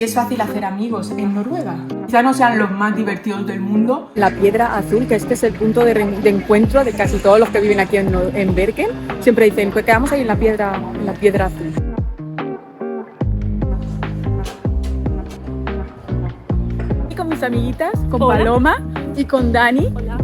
Es fácil hacer amigos en Noruega. Quizá no sean los más divertidos del mundo. La piedra azul, que este es el punto de encuentro de casi todos los que viven aquí en Bergen, siempre dicen, pues quedamos ahí en la piedra azul. Y con mis amiguitas, con Hola. Paloma y con Dani. Hola.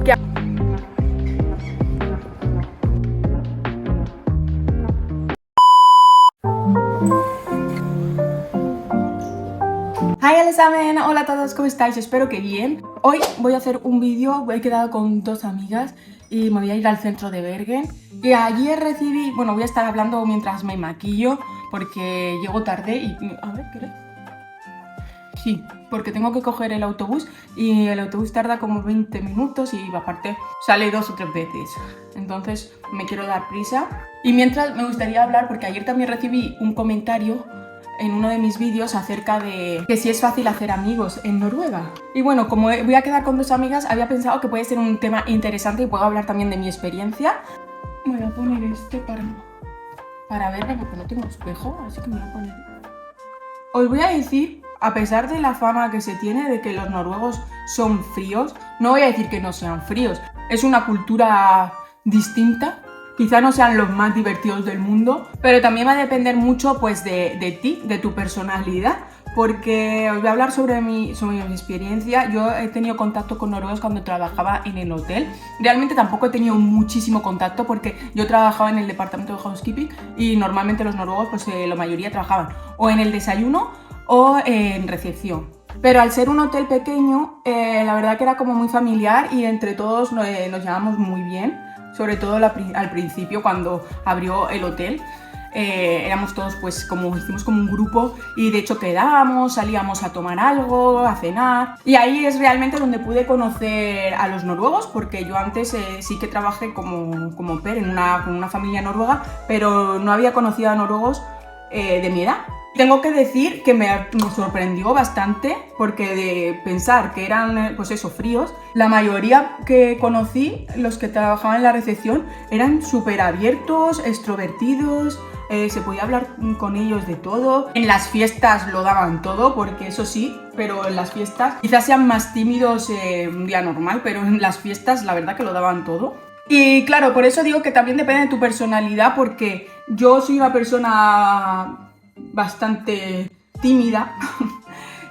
Hi alle sammen, hola a todos, ¿cómo estáis? Espero que bien. Hoy voy a hacer un vídeo, he quedado con dos amigas y me voy a ir al centro de Bergen. Y ayer recibí, bueno, voy a estar hablando mientras me maquillo porque llego tarde y... A ver, ¿qué era? Sí, porque tengo que coger el autobús y el autobús tarda como 20 minutos y aparte sale 2 o 3 veces. Entonces me quiero dar prisa. Y mientras me gustaría hablar, porque ayer también recibí un comentario en uno de mis vídeos acerca de que si es fácil hacer amigos en Noruega. Y bueno, como voy a quedar con dos amigas, había pensado que puede ser un tema interesante y puedo hablar también de mi experiencia. Voy a poner este para verme porque no tengo espejo, así que me voy a poner... Os voy a decir, a pesar de la fama que se tiene de que los noruegos son fríos, no voy a decir que no sean fríos. Es una cultura distinta. Quizá no sean los más divertidos del mundo, pero también va a depender mucho pues de ti, de tu personalidad, porque os voy a hablar sobre mi experiencia. Yo he tenido contacto con noruegos cuando trabajaba en el hotel. Realmente tampoco he tenido muchísimo contacto porque yo trabajaba en el departamento de housekeeping y normalmente los noruegos, pues la mayoría trabajaban o en el desayuno o en recepción. Pero al ser un hotel pequeño, la verdad que era como muy familiar y entre todos nos llevamos muy bien. Sobre todo al principio, cuando abrió el hotel, éramos todos pues como, hicimos como un grupo y de hecho quedábamos, salíamos a tomar algo, a cenar. Y ahí es realmente donde pude conocer a los noruegos, porque yo antes sí que trabajé como au pair con una familia noruega, pero no había conocido a noruegos de mi edad. Tengo que decir que me sorprendió bastante porque de pensar que eran, pues eso, fríos, la mayoría que conocí, los que trabajaban en la recepción, eran súper abiertos, extrovertidos, se podía hablar con ellos de todo. En las fiestas lo daban todo, porque eso sí, pero en las fiestas quizás sean más tímidos un día normal, pero en las fiestas la verdad que lo daban todo. Y claro, por eso digo que también depende de tu personalidad, porque yo soy una persona bastante tímida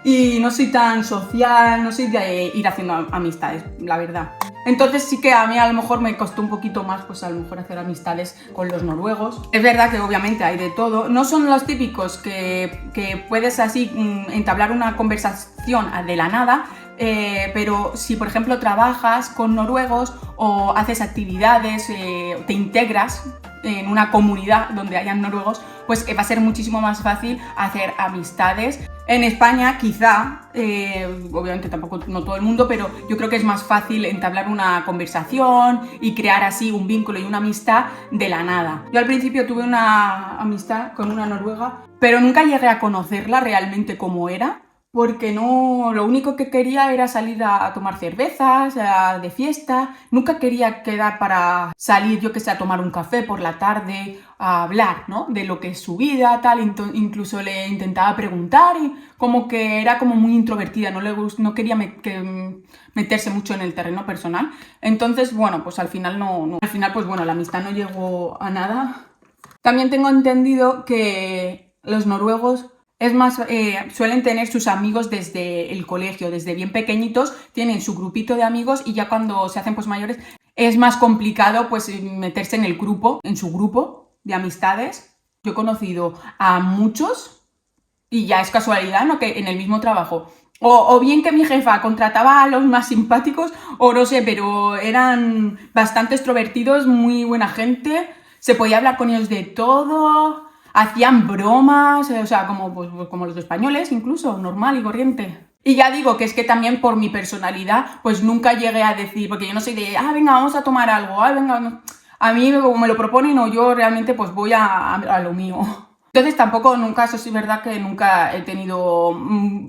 y no soy tan social, no soy de ir haciendo amistades, la verdad. Entonces sí que a mí a lo mejor me costó un poquito más, pues a lo mejor hacer amistades con los noruegos. Es verdad que obviamente hay de todo, no son los típicos que puedes así entablar una conversación de la nada, pero si por ejemplo trabajas con noruegos o haces actividades, te integras en una comunidad donde hayan noruegos, pues va a ser muchísimo más fácil hacer amistades. En España quizá, obviamente tampoco no todo el mundo, pero yo creo que es más fácil entablar una conversación y crear así un vínculo y una amistad de la nada. Yo al principio tuve una amistad con una noruega, pero nunca llegué a conocerla realmente como era, porque no, lo único que quería era salir a tomar cervezas, de fiesta. Nunca quería quedar para salir, yo que sé, a tomar un café por la tarde, a hablar, ¿no? De lo que es su vida, tal. Incluso le intentaba preguntar y como que era como muy introvertida, no quería meterse mucho en el terreno personal. Entonces, bueno, pues al final al final, pues bueno, la amistad no llegó a nada. También tengo entendido que los noruegos suelen tener sus amigos desde el colegio, desde bien pequeñitos, tienen su grupito de amigos y ya cuando se hacen pues mayores es más complicado pues meterse en el grupo, en su grupo de amistades. Yo he conocido a muchos y ya es casualidad, ¿no? Que en el mismo trabajo. O bien que mi jefa contrataba a los más simpáticos, o no sé, pero eran bastante extrovertidos, muy buena gente, se podía hablar con ellos de todo. Hacían bromas, o sea, como los españoles, incluso, normal y corriente. Y ya digo que es que también por mi personalidad, pues nunca llegué a decir, porque yo no soy de, venga, vamos a tomar algo, venga, no. A mí, como me lo proponen, o yo realmente pues voy a lo mío. Entonces tampoco nunca, eso sí es verdad que nunca he tenido,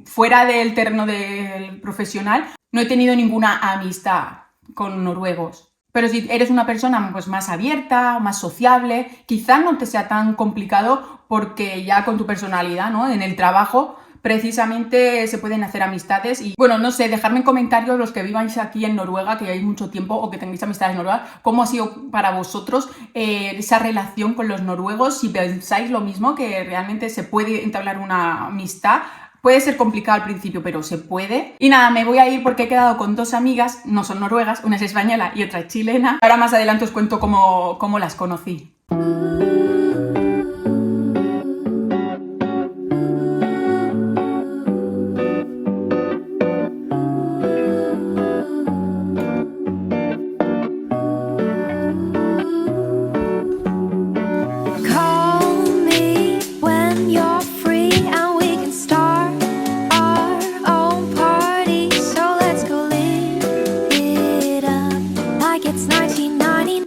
fuera del terreno del profesional, no he tenido ninguna amistad con noruegos. Pero si eres una persona pues más abierta, más sociable, quizás no te sea tan complicado porque ya con tu personalidad, ¿no? En el trabajo precisamente se pueden hacer amistades y, bueno, no sé, dejadme en comentarios los que viváis aquí en Noruega, que lleváis mucho tiempo o que tengáis amistades en Noruega, cómo ha sido para vosotros esa relación con los noruegos, si pensáis lo mismo, que realmente se puede entablar una amistad. Puede ser complicado al principio, pero se puede. Y nada, me voy a ir porque he quedado con dos amigas, no son noruegas, una es española y otra es chilena. Ahora más adelante os cuento cómo las conocí.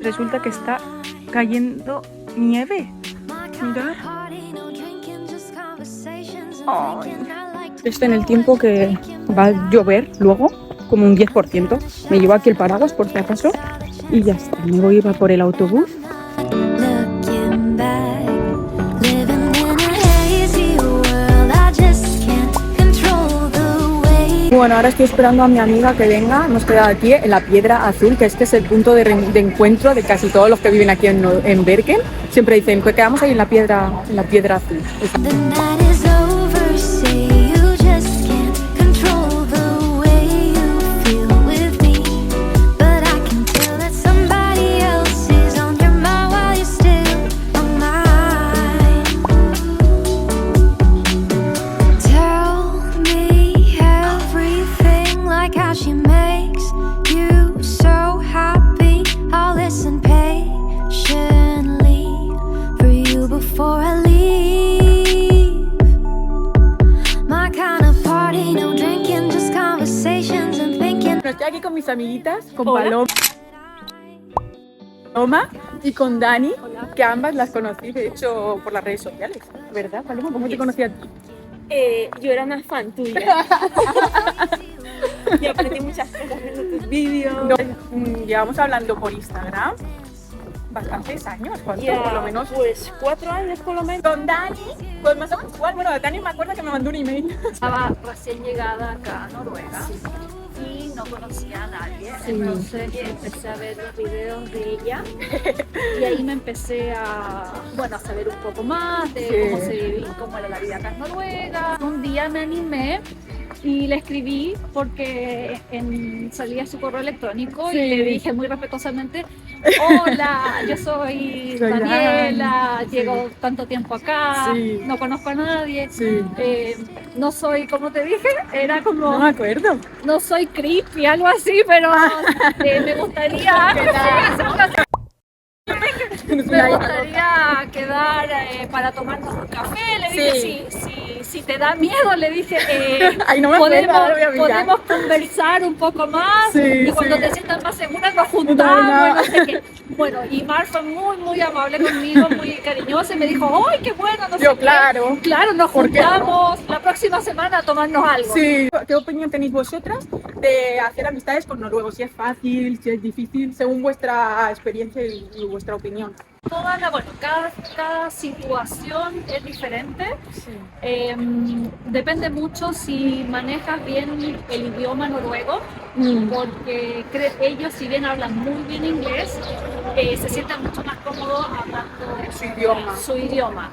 Resulta que está cayendo nieve. Mirad. Ay. Esto en el tiempo que va a llover luego, como un 10%. Me llevo aquí el paraguas por si acaso y ya está. Me voy a ir por el autobús. Bueno, ahora estoy esperando a mi amiga que venga. Hemos quedado aquí en la Piedra Azul, que este es el punto de encuentro de casi todos los que viven aquí en Bergen. Siempre dicen que quedamos ahí en la Piedra Azul. Estoy aquí con mis amiguitas, con Paloma y con Dani. Hola. Que ambas las conocí, de hecho, por las redes sociales, ¿verdad, Paloma? ¿Cómo te conocí a ti? Yo era una fan tuya. Y aprendí muchas cosas de tus vídeos. Llevamos hablando por Instagram bastantes años, ¿cuánto? Por lo menos. Pues 4 años por lo menos. Con Dani, pues más o menos igual. Bueno, Dani me acuerdo que me mandó un email. Estaba recién llegada acá a Noruega y no conocía a nadie, entonces empecé a ver los videos de ella y ahí me empecé a saber un poco más de cómo era la vida acá en Noruega. Un día me animé y le escribí porque salía su correo electrónico y le dije muy respetuosamente: hola, yo soy Daniela, llego tanto tiempo acá, no conozco a nadie, no soy, como te dije, era como... No me acuerdo. No soy creepy, algo así, pero me gustaría... Me gustaría quedar para tomarnos un café. Le dije, si te da miedo, le dije, Ay, no me podemos conversar un poco más y cuando te sientas más segura nos juntamos, no sé qué. Bueno, y Mar fue muy, muy amable conmigo, muy cariñosa y me dijo: ¡ay, qué bueno! No sé qué. Claro, nos juntamos la próxima semana a tomarnos algo. Sí. ¿Qué opinión tenéis vosotras de hacer amistades con noruegos? Si es fácil, si es difícil, según vuestra experiencia y vuestra opinión. Cada situación es diferente. Depende mucho si manejas bien el idioma noruego, porque ellos, si bien hablan muy bien inglés, se sienten mucho más cómodos hablando su idioma.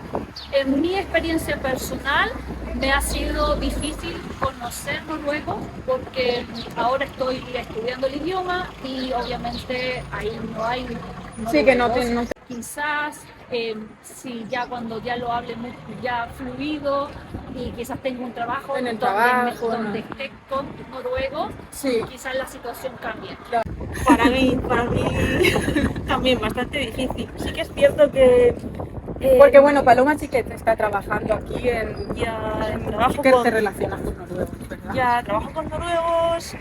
En mi experiencia personal me ha sido difícil conocer noruego porque ahora estoy estudiando el idioma y obviamente ahí no hay noruegos. Quizás cuando ya lo hable ya fluido y quizás tengo un trabajo donde esté con noruego, quizás la situación cambie. Para mí también bastante difícil. Sí que es cierto que... porque bueno, Paloma sí que está trabajando aquí te relacionas con noruegos, ¿verdad? Ya, trabajo con noruegos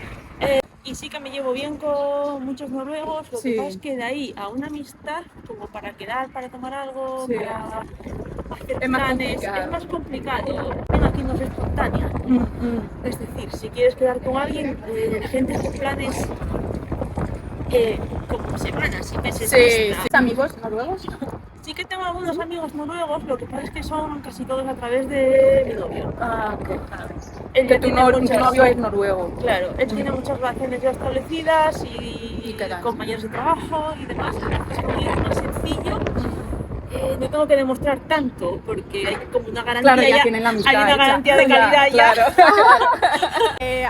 y sí que me llevo bien con muchos noruegos. Lo que pasa es que de ahí a una amistad, como para quedar, para tomar algo, para hacer planes, es más complicado. Aquí no es espontánea. Es decir, si quieres quedar con alguien, la gente hace planes como semanas y meses. ¿Tienes amigos noruegos? Sí que tengo algunos amigos noruegos, lo que pasa es que son casi todos a través de mi novio. Ah, ok. Él Que ya tu, tiene tu muchas- novio es noruego. Claro, él tiene muchas relaciones ya establecidas y qué tal? compañeros de trabajo y demás. Entonces, como es más sencillo, no tengo que demostrar tanto porque hay como una garantía. Claro, ya tienen la amistad hay una hecha. garantía de calidad ya. Claro.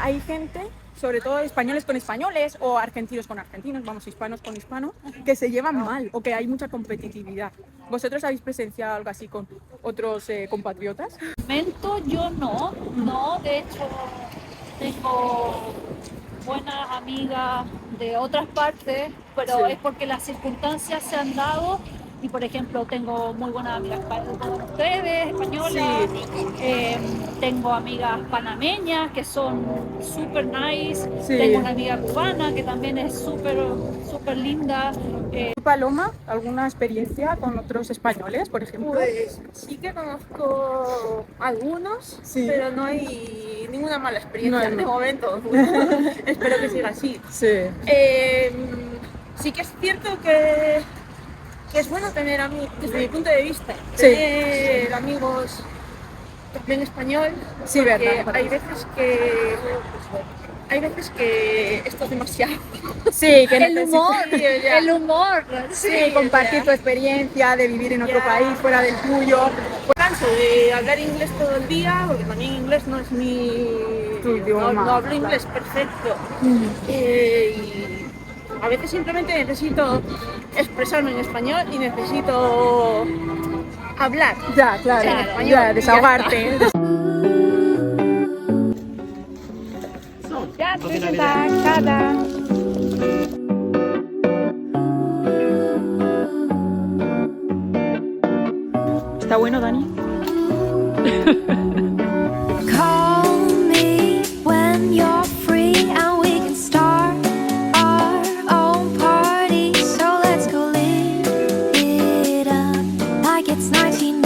Hay gente, sobre todo españoles con españoles o argentinos con argentinos, vamos, hispanos con hispanos, que se llevan mal o que hay mucha competitividad. ¿Vosotros habéis presenciado algo así con otros compatriotas? De momento yo no, de hecho tengo buenas amigas de otras partes, pero Sí. es porque las circunstancias se han dado y por ejemplo tengo muy buenas amigas con ustedes, españolas, tengo amigas panameñas que son súper nice, Sí. tengo una amiga cubana que también es súper linda. ¿Tú, Paloma, alguna experiencia con otros españoles, por ejemplo? Pues sí que conozco algunos, Sí. pero no hay ninguna mala experiencia No. de momento. Espero que siga así. Sí. Sí que es cierto que es bueno tener amigos, desde mi punto de vista, Sí. tener amigos también español, Sí, porque verdad. hay veces que esto es demasiado. Sí, que El humor, Sí, ya. el humor. Sí, compartir tu experiencia de vivir en otro Ya. país fuera del tuyo. Canso de hablar inglés todo el día, porque también inglés no es mi... Tu idioma. No hablo inglés perfecto. Y a veces simplemente necesito expresarme en español y necesito hablar. Ya, claro, En español, ya, y desahogarte. Ya, cada. ¿Está bueno, Dani? Call me when you're free and we can start our own party. So let's go live it up like it's 19